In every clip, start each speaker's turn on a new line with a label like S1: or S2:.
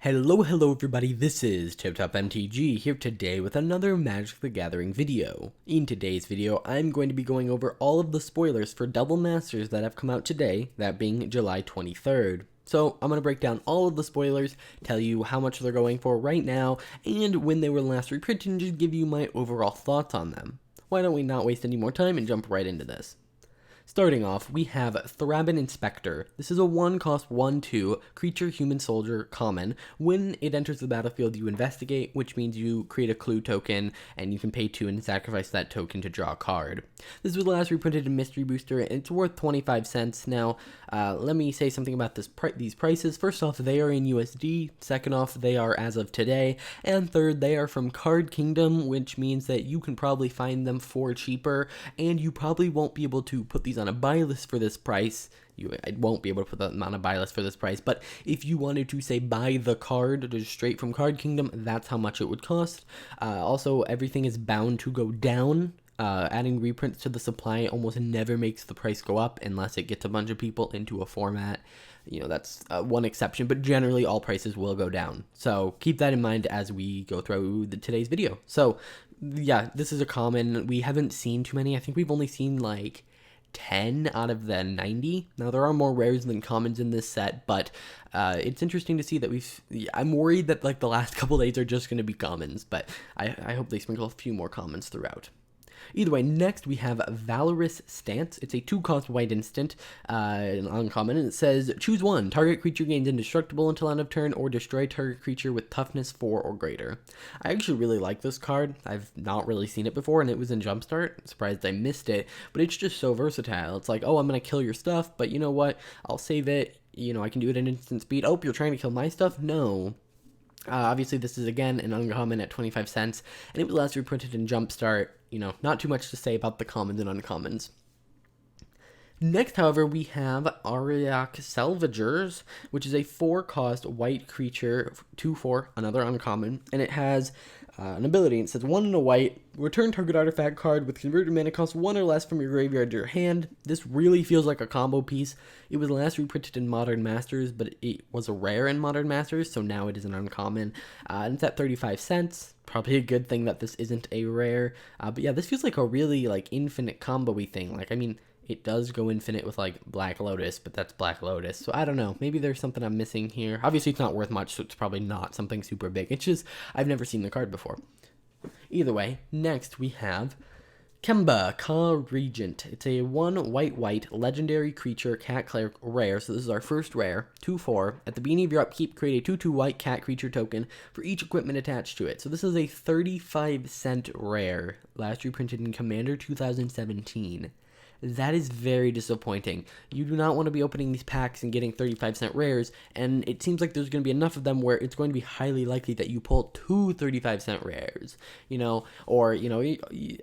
S1: Hello everybody, this is TipTop MTG here today with another Magic the Gathering video. In today's video, I'm going to be going over all of the spoilers for Double Masters that have come out today, that being July 23rd. So I'm going to break down all of the spoilers, tell you how much they're going for right now, and when they were last reprinted, and just give you my overall thoughts on them. Why don't we not waste any more time and jump right into this. Starting off, we have Thrabbin Inspector. This is a 1-cost 1/2 creature human soldier common. When it enters the battlefield, you investigate, which means you create a clue token, and you can pay 2 and sacrifice that token to draw a card. This was last reprinted in Mystery Booster, and it's worth 25 cents. Now, let me say something about these prices. First off, they are in USD. Second off, they are as of today. And third, they are from Card Kingdom, which means that you can probably find them for cheaper, and you probably won't be able to put these on a buy list for this price. I won't be able to put them on a buy list for this price, but if you wanted to say buy the card just straight from Card Kingdom, that's how much it would cost. Also, everything is bound to go down. Adding reprints to the supply almost never makes the price go up unless it gets a bunch of people into a format. You know, that's one exception, but generally all prices will go down. So keep that in mind as we go through today's video. So yeah, this is a common. We haven't seen too many. I think we've only seen like 10 out of the 90. Now there are more rares than commons in this set, but it's interesting to see that I'm worried that like the last couple days are just going to be commons, but I hope they sprinkle a few more commons throughout. Either way, next we have Valaris Stance. It's a 2-cost white instant, an uncommon, and it says, choose one. Target creature gains indestructible until end of turn, or destroy target creature with toughness 4 or greater. I actually really like this card. I've not really seen it before, and it was in Jumpstart. I'm surprised I missed it, but it's just so versatile. It's like, oh, I'm going to kill your stuff, but you know what? I'll save it. You know, I can do it at instant speed. Oh, you're trying to kill my stuff? No. Obviously, this is, again, an uncommon at 25 cents, and it was last reprinted in Jumpstart. You know, not too much to say about the commons and uncommons. Next, however, we have Aryak Salvagers, which is a 4-cost white creature, 2/4, another uncommon, and it has an ability. It says 1 and a white, return target artifact card with converted mana cost 1 or less from your graveyard to your hand. This really feels like a combo piece. It was last reprinted in Modern Masters, but it was a rare in Modern Masters, so now it is an uncommon. And it's at 35 cents. Probably a good thing that this isn't a rare. But yeah, this feels like a really like infinite combo-y thing. Like, I mean, it does go infinite with like Black Lotus, but that's Black Lotus. So I don't know. Maybe there's something I'm missing here. Obviously, it's not worth much, so it's probably not something super big. It's just I've never seen the card before. Either way, next we have Kemba, Ka Regent. It's a 1 white legendary creature cat cleric rare. So this is our first rare, 2/4. At the beginning of your upkeep, create a 2/2 white cat creature token for each equipment attached to it. So this is a 35-cent rare, last reprinted in Commander 2017. That is very disappointing. You do not want to be opening these packs and getting 35-cent rares, and it seems like there's going to be enough of them where it's going to be highly likely that you pull 2 35-cent rares, you know, or, you know,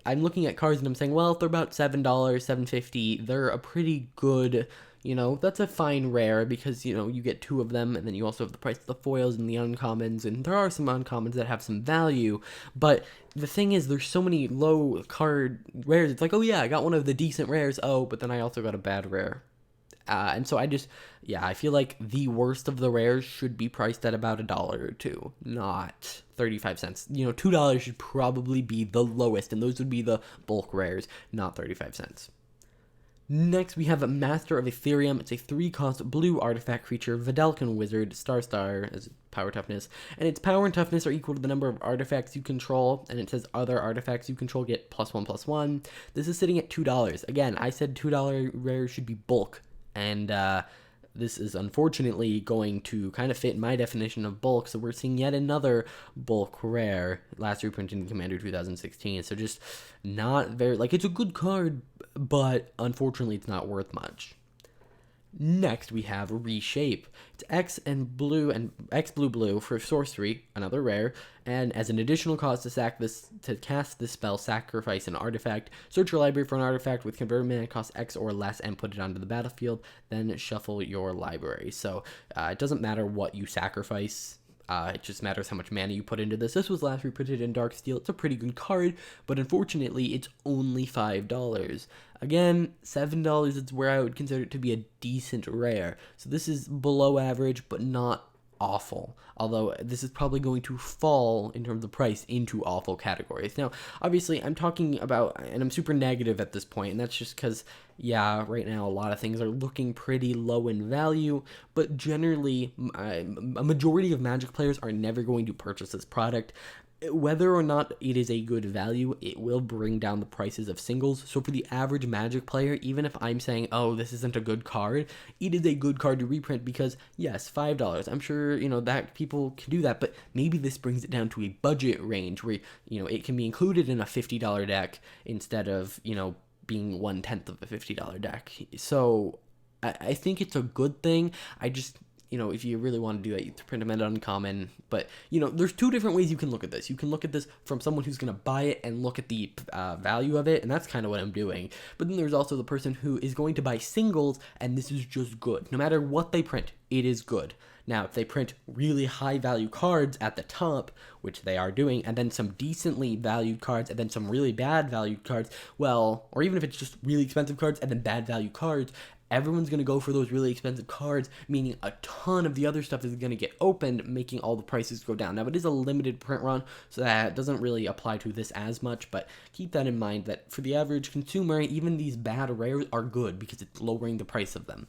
S1: I'm looking at cards and I'm saying, well, if they're about $7, $7.50, they're a pretty good, you know, that's a fine rare because, you know, you get 2 of them, and then you also have the price of the foils and the uncommons, and there are some uncommons that have some value, but the thing is, there's so many low card rares. It's like, oh yeah, I got one of the decent rares, oh, but then I also got a bad rare. And so I feel like the worst of the rares should be priced at about $1 or $2, not 35 cents. You know, $2 should probably be the lowest, and those would be the bulk rares, not 35 cents. Next, we have a Master of Ethereum. It's a 3-cost blue artifact creature, Vidalcan Wizard, star as power toughness, and its power and toughness are equal to the number of artifacts you control, and it says other artifacts you control get +1/+1. This is sitting at $2. Again, I said $2 rares should be bulk, and this is unfortunately going to kind of fit my definition of bulk, so we're seeing yet another bulk rare, last reprinted in Commander 2016, so just not very, like, it's a good card, but unfortunately it's not worth much. Next, we have Reshape. It's X and X blue for sorcery, another rare, and as an additional cost to cast this spell, sacrifice an artifact. Search your library for an artifact with converted mana cost X or less and put it onto the battlefield. Then shuffle your library. So it doesn't matter what you sacrifice. It just matters how much mana you put into this. This was last reprinted in Dark Steel. It's a pretty good card, but unfortunately, it's only $5. Again, $7 is where I would consider it to be a decent rare. So this is below average, but not awful, although this is probably going to fall in terms of price into awful categories. Now, obviously, I'm talking about, and I'm super negative at this point, and that's just because, yeah, right now a lot of things are looking pretty low in value, but generally, a majority of Magic players are never going to purchase this product. Whether or not it is a good value, it will bring down the prices of singles. So for the average Magic player, even if I'm saying, oh, this isn't a good card, it is a good card to reprint because, yes, $5. I'm sure, that people can do that, but maybe this brings it down to a budget range where, it can be included in a $50 deck instead of, being 1/10 of a $50 deck. So I think it's a good thing. I just, if you really want to do that, you print them at uncommon. But, there's two different ways you can look at this. You can look at this from someone who's going to buy it and look at the value of it, and that's kind of what I'm doing. But then there's also the person who is going to buy singles, and this is just good. No matter what they print, it is good. Now, if they print really high value cards at the top, which they are doing, and then some decently valued cards, and then some really bad valued cards, well, or even if it's just really expensive cards and then bad value cards, everyone's going to go for those really expensive cards, meaning a ton of the other stuff is going to get opened, making all the prices go down. Now, it is a limited print run, so that doesn't really apply to this as much, but keep that in mind that for the average consumer, even these bad rares are good because it's lowering the price of them.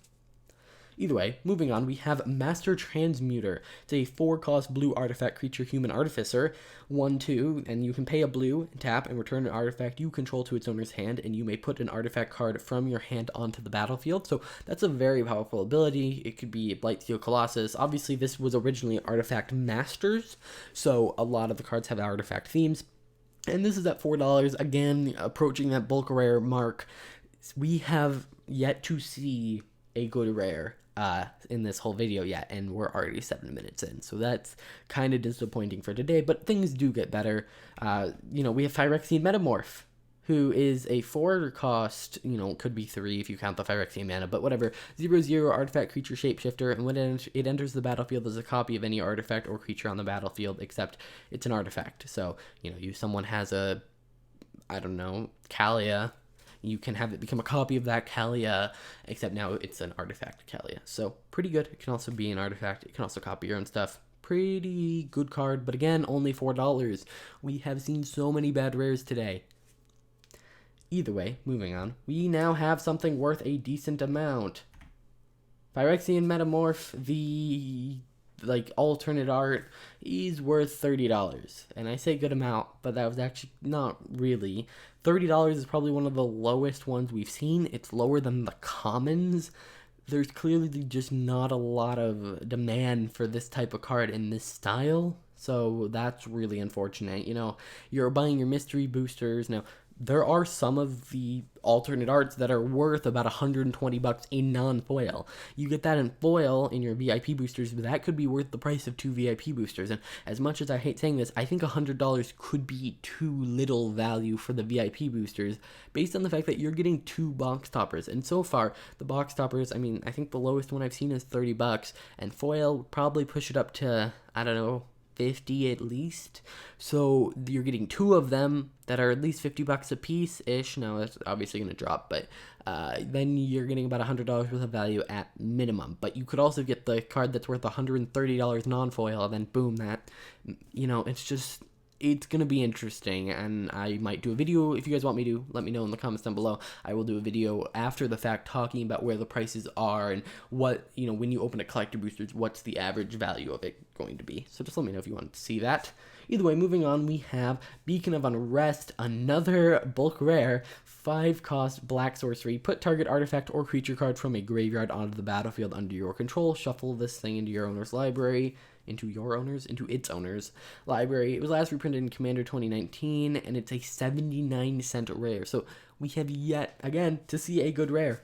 S1: Either way, moving on, we have Master Transmuter. It's a 4-cost blue artifact creature human artificer, 1/2, and you can pay a blue, tap, and return an artifact you control to its owner's hand, and you may put an artifact card from your hand onto the battlefield. So that's a very powerful ability. It could be Blightsteel Colossus. Obviously, this was originally Artifact Masters, so a lot of the cards have artifact themes. And this is at $4, again, approaching that bulk rare mark. We have yet to see a good rare in this whole video yet, and we're already 7 minutes in, so that's kind of disappointing for today, but things do get better. We have Thyrexian Metamorph, who is a 4-cost, could be 3 if you count the Thyrexian mana, but whatever, 0/0 artifact creature shapeshifter, and when it enters the battlefield as a copy of any artifact or creature on the battlefield, except it's an artifact. So, someone has a, I don't know, Kalia, you can have it become a copy of that Kalia, except now it's an artifact Kalia. So pretty good. It can also be an artifact. It can also copy your own stuff. Pretty good card, but again, only $4. We have seen so many bad rares today. Either way, moving on, we now have something worth a decent amount. Thyrexian Metamorph, the alternate art, is worth $30. And I say good amount, but that was actually not really. $30 is probably one of the lowest ones we've seen. It's lower than the commons. There's clearly just not a lot of demand for this type of card in this style. So that's really unfortunate. You're buying your mystery boosters. Now, there are some of the alternate arts that are worth about $120 in non-foil. You get that in foil in your VIP boosters, but that could be worth the price of 2 VIP boosters. And as much as I hate saying this, I think $100 could be too little value for the VIP boosters based on the fact that you're getting 2 box toppers. And so far, the box toppers, I think the lowest one I've seen is $30, and foil would probably push it up to, I don't know, 50 at least. So you're getting 2 of them that are at least $50 a piece ish. Now that's obviously going to drop, but then you're getting about $100 worth of value at minimum. But you could also get the card that's worth $130 non-foil, and then boom, that, it's going to be interesting, and I might do a video. If you guys want me to, let me know in the comments down below. I will do a video after the fact talking about where the prices are and what, when you open a collector boosters, what's the average value of it going to be. So just let me know if you want to see that. Either way, moving on, we have Beacon of Unrest, another bulk rare, 5-cost black sorcery. Put target artifact or creature card from a graveyard onto the battlefield under your control. Shuffle this thing into your owner's library. Into its owner's library. It was last reprinted in Commander 2019, and it's a 79-cent rare. So we have yet, again, to see a good rare.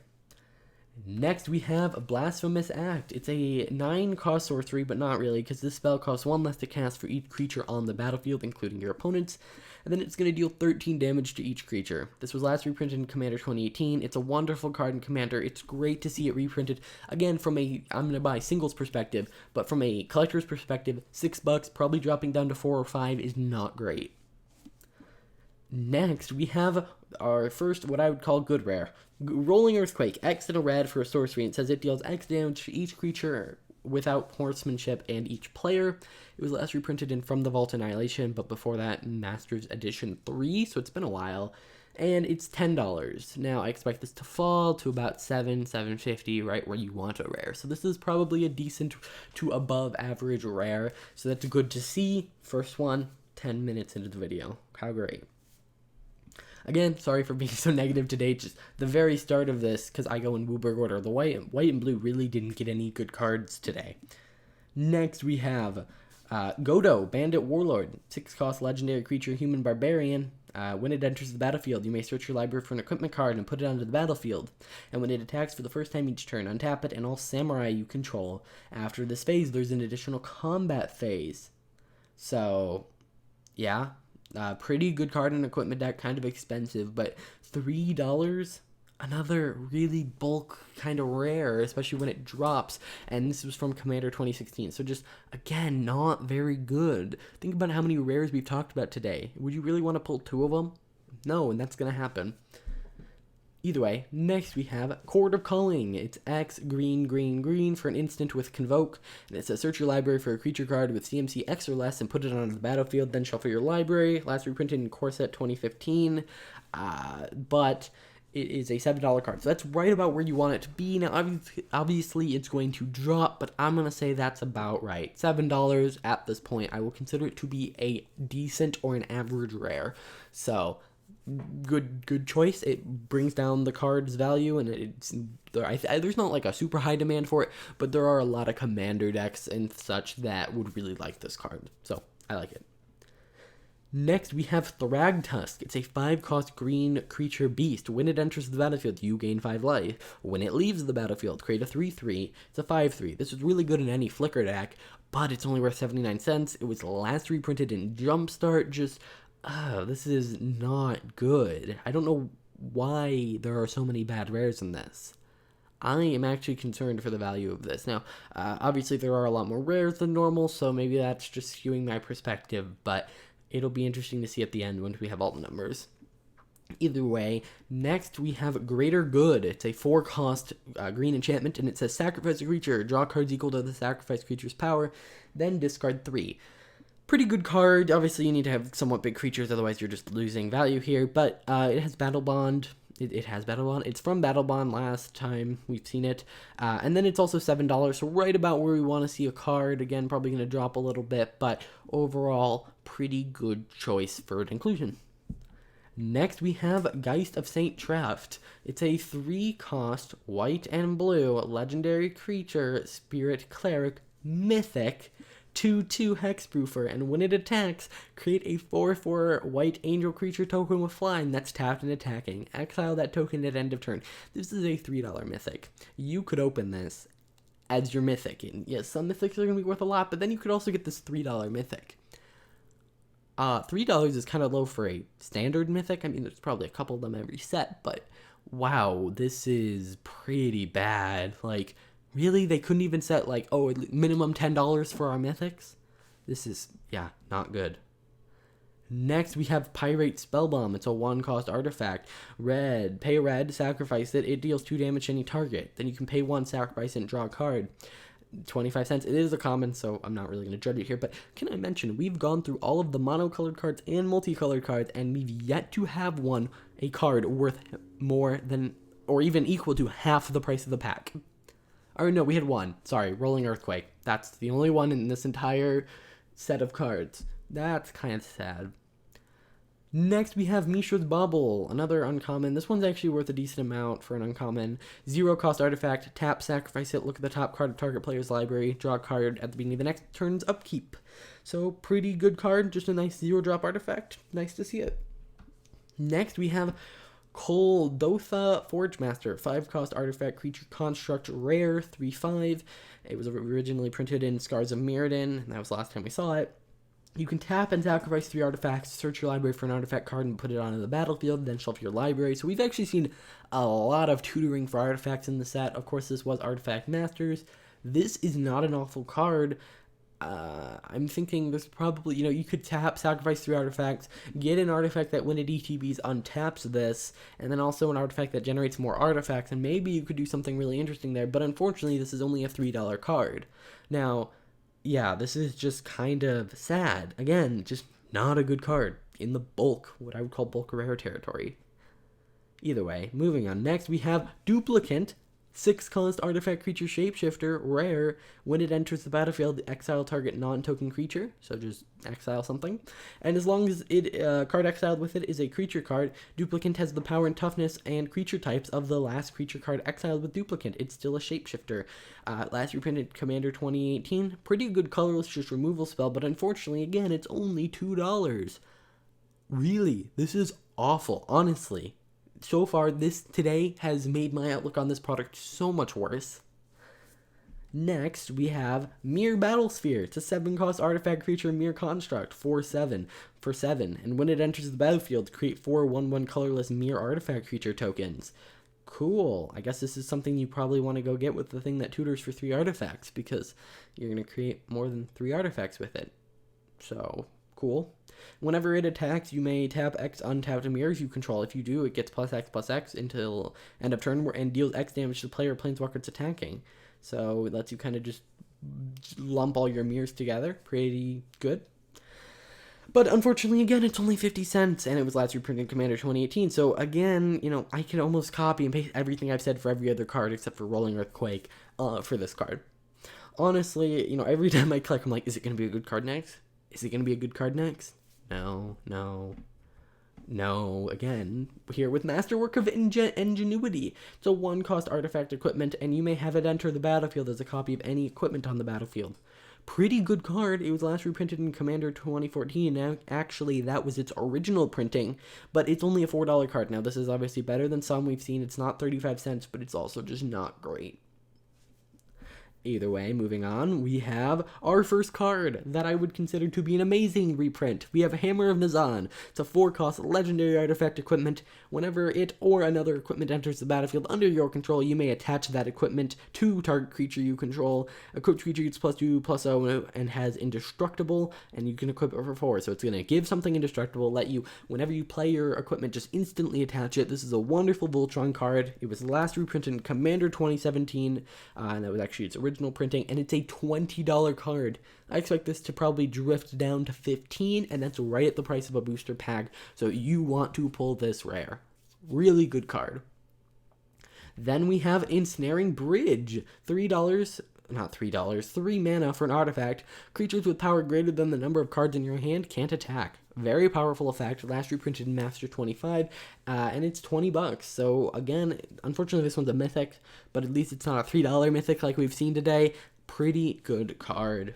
S1: Next, we have Blasphemous Act. It's a 9-cost sorcery, but not really, because this spell costs 1 less to cast for each creature on the battlefield, including your opponents, and then it's going to deal 13 damage to each creature. This was last reprinted in Commander 2018. It's a wonderful card in Commander. It's great to see it reprinted, again, from I'm going to buy singles perspective, but from a collector's perspective, $6, probably dropping down to 4 or 5 is not great. Next, we have our first, what I would call good rare. Rolling Earthquake, X and a red for a sorcery. It says it deals X damage to each creature without horsemanship and each player. It was last reprinted in From the Vault Annihilation, but before that, Masters Edition 3, so it's been a while. And it's $10. Now, I expect this to fall to about $7.50, right where you want a rare. So this is probably a decent to above average rare, so that's good to see. First one, 10 minutes into the video. How great. Again, sorry for being so negative today, just the very start of this, because I go in Wooburg order. The white and blue really didn't get any good cards today. Next, we have Godot, Bandit, Warlord, 6-cost legendary creature, human barbarian. When it enters the battlefield, you may search your library for an equipment card and put it onto the battlefield. And when it attacks for the first time each turn, untap it and all samurai you control. After this phase, there's an additional combat phase. So, yeah, pretty good card in equipment deck, kind of expensive, but $3? Another really bulk kind of rare, especially when it drops, and this was from Commander 2016, so just, again, not very good. Think about how many rares we've talked about today. Would you really want to pull 2 of them? No, and that's going to happen. Either way, next we have Court of Culling. It's X, green, green, green for an instant with Convoke, and it says search your library for a creature card with CMC X or less and put it onto the battlefield, then shuffle your library. Last reprinted in Corset 2015, but it is a $7 card, so that's right about where you want it to be. Now, obviously, it's going to drop, but I'm going to say that's about right. $7 at this point. I will consider it to be a decent or an average rare. So, good choice. It brings down the card's value, and there's not like a super high demand for it, but there are a lot of commander decks and such that would really like this card. So, I like it. Next, we have Thragtusk. It's a 5-cost green creature beast. When it enters the battlefield, you gain 5 life. When it leaves the battlefield, create a 3/3. It's a 5/3. This is really good in any Flicker deck, but it's only worth 79 cents. It was last reprinted in Jumpstart. This is not good. I don't know why there are so many bad rares in this. I am actually concerned for the value of this. Now, obviously there are a lot more rares than normal, so maybe that's just skewing my perspective, but it'll be interesting to see at the end once we have all the numbers. Either way, next we have Greater Good. It's a 4-cost green enchantment, and it says sacrifice a creature, draw cards equal to the sacrifice creature's power, then discard 3. Pretty good card. Obviously, you need to have somewhat big creatures, otherwise you're just losing value here, but it has Battle Bond. It has Battle Bond. It's from Battle Bond last time we've seen it. And then it's also $7, so right about where we want to see a card. Again, probably going to drop a little bit, but overall, pretty good choice for an inclusion. Next, we have Geist of St. Traft. It's a 3-cost, white and blue, legendary creature, spirit cleric, mythic, 2/2 hexproofer, and when it attacks, create a 4/4 white angel creature token with flying that's tapped and attacking. Exile that token at end of turn. This is a $3 mythic. You could open this as your mythic, and yes, some mythics are going to be worth a lot, but then you could also get this $3 mythic. $3 is kind of low for a standard mythic. I mean, there's probably a couple of them every set, but wow, this is pretty bad. Like, really? They couldn't even set, like, minimum $10 for our mythics? This is, yeah, not good. Next, we have Pirate Spellbomb. It's a 1-cost artifact. Red. Pay red, sacrifice it. It deals 2 damage to any target. Then you can pay 1, sacrifice it, and draw a card. 25 cents. It is a common, so I'm not really going to judge it here. But can I mention, we've gone through all of the monocolored cards and multicolored cards, and we've yet to have a card worth more than, or even equal to, half the price of the pack. Or no, we had one. Sorry, Rolling Earthquake. That's the only one in this entire set of cards. That's kind of sad. Next, we have Mishra's Bauble, another uncommon. This one's actually worth a decent amount for an uncommon. 0-cost artifact, tap, sacrifice it, look at the top card of target player's library, draw a card at the beginning of the next turn's upkeep. So, pretty good card, just a nice 0-drop artifact. Nice to see it. Next, we have Dotha Forge Master, 5-cost artifact, creature construct, rare, 3/5. It was originally printed in Scars of Mirrodin, and that was the last time we saw it. You can tap and sacrifice 3 artifacts, search your library for an artifact card and put it onto the battlefield, then shuffle your library. So we've actually seen a lot of tutoring for artifacts in the set. Of course, this was Artifact Masters. This is not an awful card. I'm thinking there's probably, you could sacrifice 3 artifacts, get an artifact that when it ETBs untaps this, and then also an artifact that generates more artifacts, and maybe you could do something really interesting there, but unfortunately this is only a $3 card. Now, yeah, this is just kind of sad. Again, just not a good card in the bulk, what I would call bulk rare territory. Either way, moving on. Next, we have Duplicant, 6-cost artifact creature shapeshifter, rare. When it enters the battlefield, exile target non-token creature, so just exile something. And as long as it card exiled with it is a creature card, Duplicant has the power and toughness and creature types of the last creature card exiled with Duplicant. It's still a shapeshifter. Last reprinted Commander 2018, pretty good colorless just removal spell, but unfortunately, again, it's only $2. Really, this is awful, honestly. So far, this today has made my outlook on this product so much worse. Next, we have Mirror Battlesphere. It's a 7-cost artifact creature mirror construct, 4/7 for 7. And when it enters the battlefield, create 4 1/1 colorless mirror artifact creature tokens. Cool. I guess this is something you probably want to go get with the thing that tutors for 3 artifacts, because you're going to create more than 3 artifacts with it. So, cool. Whenever it attacks, you may tap X untapped mirrors you control. If you do, it gets +X/+X until end of turn and deals X damage to the player or planeswalker it's attacking. So it lets you kind of just lump all your mirrors together. Pretty good. But unfortunately, again, it's only 50 cents, and it was last reprinted in Commander 2018. So again, I can almost copy and paste everything I've said for every other card except for Rolling Earthquake for this card. Honestly, every time I click, I'm like, is it going to be a good card next? Is it going to be a good card next? No. Again, here with Masterwork of Ingenuity. It's a 1-cost artifact equipment, and you may have it enter the battlefield as a copy of any equipment on the battlefield. Pretty good card. It was last reprinted in Commander 2014. Now, actually, that was its original printing, but it's only a $4 card. Now, this is obviously better than some we've seen. It's not 35 cents, but it's also just not great. Either way, moving on, we have our first card that I would consider to be an amazing reprint. We have Hammer of Nazan. It's a 4-cost legendary artifact equipment. Whenever it or another equipment enters the battlefield under your control, you may attach that equipment to target creature you control. Equipped creature gets +2/+0 and has indestructible, and you can equip it for 4. So it's going to give something indestructible, let you, whenever you play your equipment, just instantly attach it. This is a wonderful Voltron card. It was last reprinted in Commander 2017, and that was actually its original printing, and it's a $20 card. I expect this to probably drift down to $15, and that's right at the price of a booster pack, so you want to pull this rare. Really good card. Then we have Ensnaring Bridge. $3, 3 mana for an artifact. Creatures with power greater than the number of cards in your hand can't attack. Very powerful effect, last reprinted in Master 25, and it's $20. So again, unfortunately this one's a mythic, but at least it's not a $3 mythic like we've seen today. Pretty good card.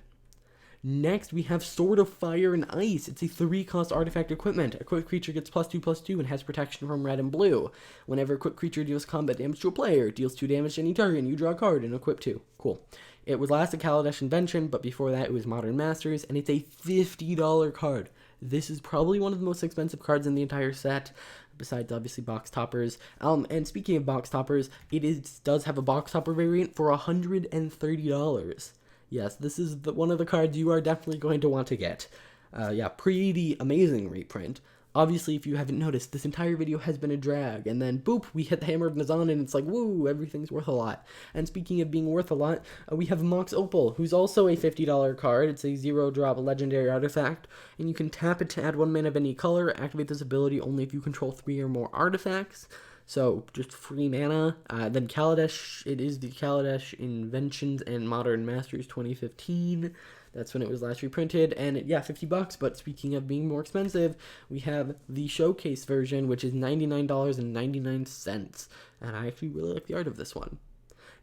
S1: Next, we have Sword of Fire and Ice. It's a 3-cost artifact equipment. A quick creature gets +2/+2 and has protection from red and blue. Whenever a quick creature deals combat damage to a player, it deals 2 damage to any target, and you draw a card and equip 2. Cool. It was last a Kaladesh Invention, but before that it was Modern Masters, and it's a $50 card. This is probably one of the most expensive cards in the entire set, besides obviously box toppers. And speaking of box toppers, does have a box topper variant for $130. Yes, this is one of the cards you are definitely going to want to get. Yeah, pretty amazing reprint. Obviously, if you haven't noticed, this entire video has been a drag, and then boop, we hit the Hammer of Nazan, and it's like, woo, everything's worth a lot. And speaking of being worth a lot, we have Mox Opal, who's also a $50 card. It's a 0-drop legendary artifact, and you can tap it to add 1 mana of any color, activate this ability only if you control 3 or more artifacts. So, just free mana. Then Kaladesh, it is the Kaladesh Inventions and Modern Masters 2015. That's when it was last reprinted, and yeah, $50. But speaking of being more expensive, we have the showcase version, which is $99.99, and I actually really like the art of this one.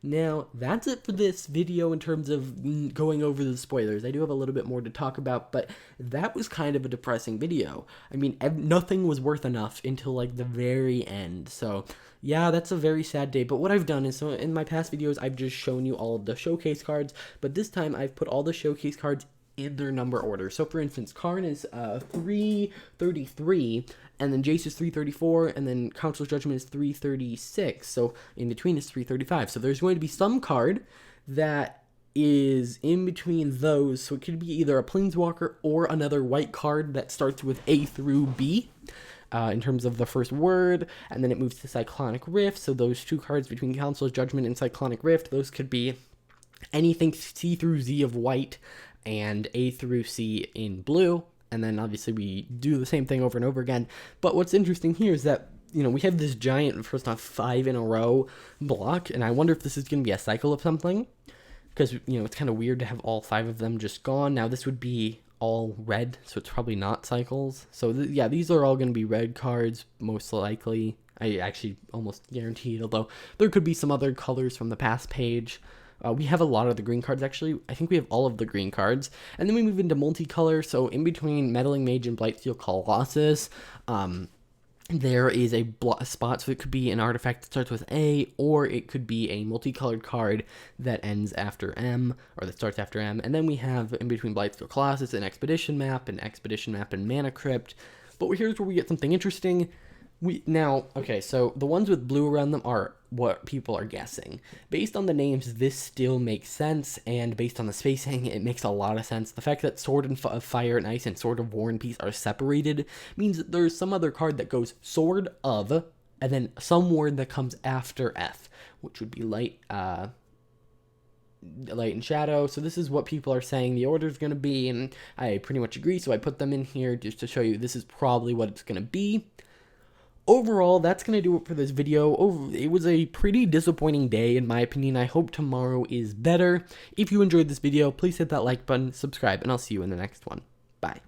S1: Now, that's it for this video in terms of going over the spoilers. I do have a little bit more to talk about, but that was kind of a depressing video. I mean, nothing was worth enough until, like, the very end. So, yeah, that's a very sad day. But what I've done is, so in my past videos, I've just shown you all of the showcase cards, but this time I've put all the showcase cards in their number order. So, for instance, Karn is 333, and then Jace is 334, and then Council's Judgment is 336. So, in between is 335. So, there's going to be some card that is in between those, so it could be either a Planeswalker or another white card that starts with A through B. In terms of the first word, and then it moves to Cyclonic Rift, so those two cards between Council's Judgment and Cyclonic Rift, those could be anything C through Z of white and A through C in blue, and then obviously we do the same thing over and over again. But what's interesting here is that, we have this giant first off 5 in a row block, and I wonder if this is going to be a cycle of something, because, it's kind of weird to have all 5 of them just gone. Now this would be all red, so it's probably not cycles. So yeah, these are all going to be red cards, most likely. I actually almost guarantee it, although there could be some other colors from the past page. We have a lot of the green cards, actually. I think we have all of the green cards. And then we move into multicolor, so in between Meddling Mage and Blightsteel Colossus, there is a spot, so it could be an artifact that starts with A, or it could be a multicolored card that ends after M, or that starts after M. And then we have, in between Blightsteel Colossus, an Expedition Map, and Mana Crypt. But here's where we get something interesting. Okay, so the ones with blue around them are what people are guessing. Based on the names, this still makes sense, and based on the spacing, it makes a lot of sense. The fact that Sword of Fire and Ice and Sword of War and Peace are separated means that there's some other card that goes Sword of, and then some word that comes after F, which would be Light and Shadow. So this is what people are saying the order is going to be, and I pretty much agree, so I put them in here just to show you this is probably what it's going to be. Overall, that's going to do it for this video. It was a pretty disappointing day, in my opinion. I hope tomorrow is better. If you enjoyed this video, please hit that like button, subscribe, and I'll see you in the next one. Bye.